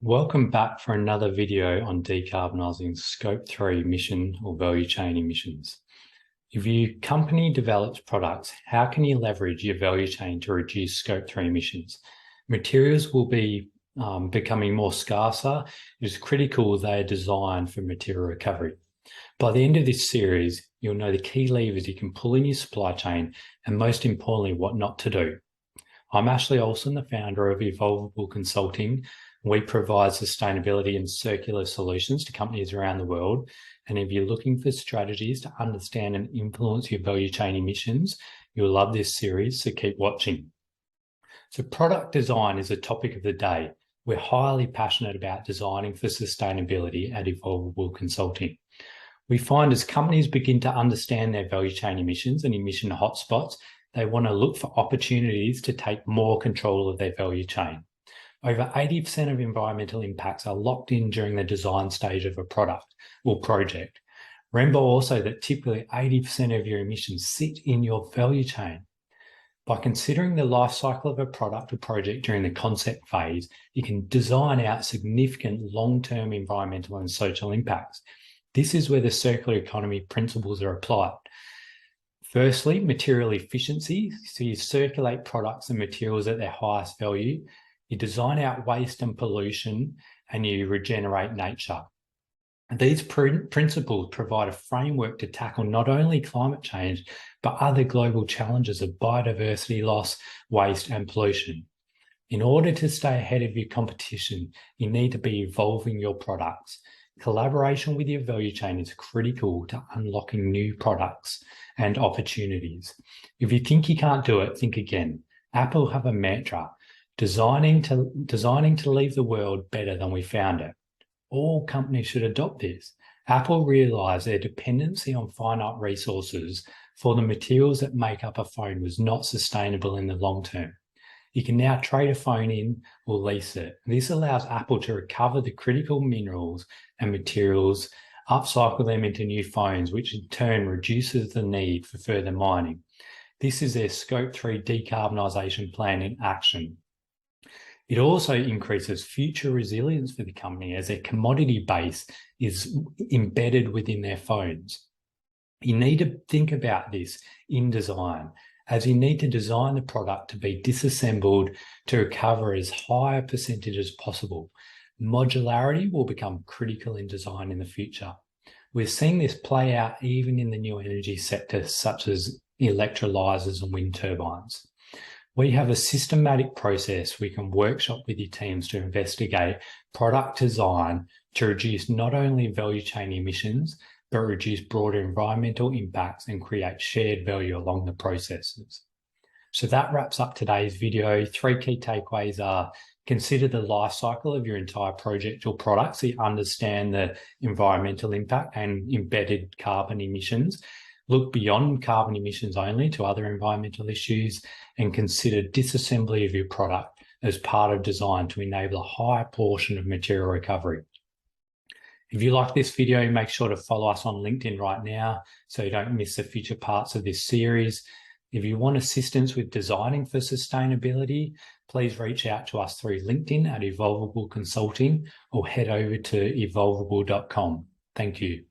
Welcome back for another video on decarbonising Scope 3 emission or value chain emissions. If your company develops products, how can you leverage your value chain to reduce Scope 3 emissions? Materials will be becoming more scarcer. It is critical they are designed for material recovery. By the end of this series, you'll know the key levers you can pull in your supply chain and most importantly, what not to do. I'm Ashley Olsen, the founder of Evolveable Consulting. We provide sustainability and circular solutions to companies around the world. And if you're looking for strategies to understand and influence your value chain emissions, you'll love this series, so keep watching. So product design is a topic of the day. We're highly passionate about designing for sustainability at Evolveable Consulting. We find as companies begin to understand their value chain emissions and emission hotspots, they want to look for opportunities to take more control of their value chain. Over 80% of environmental impacts are locked in during the design stage of a product or project. Remember also that typically 80% of your emissions sit in your value chain. By considering the life cycle of a product or project during the concept phase, you can design out significant long-term environmental and social impacts. This is where the circular economy principles are applied. Firstly, material efficiency. So you circulate products and materials at their highest value. You design out waste and pollution, and you regenerate nature. These principles provide a framework to tackle not only climate change, but other global challenges of biodiversity loss, waste, and pollution. In order to stay ahead of your competition, you need to be evolving your products. Collaboration with your value chain is critical to unlocking new products and opportunities. If you think you can't do it, think again. Apple have a mantra, designing to leave the world better than we found it. All companies should adopt this. Apple realized their dependency on finite resources for the materials that make up a phone was not sustainable in the long term. You can now trade a phone in or lease it. This allows Apple to recover the critical minerals and materials, upcycle them into new phones, which in turn reduces the need for further mining. This is their Scope 3 decarbonisation plan in action. It also increases future resilience for the company as their commodity base is embedded within their phones. You need to think about this in design, as you need to design the product to be disassembled to recover as high a percentage as possible. Modularity will become critical in design in the future. We're seeing this play out even in the new energy sector, such as electrolyzers and wind turbines. We have a systematic process we can workshop with your teams to investigate product design to reduce not only value chain emissions, but reduce broader environmental impacts and create shared value along the processes. So that wraps up today's video. 3 key takeaways are: consider the life cycle of your entire project or product so you understand the environmental impact and embedded carbon emissions. Look beyond carbon emissions only to other environmental issues, and consider disassembly of your product as part of design to enable a higher portion of material recovery. If you like this video, make sure to follow us on LinkedIn right now so you don't miss the future parts of this series. If you want assistance with designing for sustainability, please reach out to us through LinkedIn at Evolveable Consulting or head over to evolveable.com. Thank you.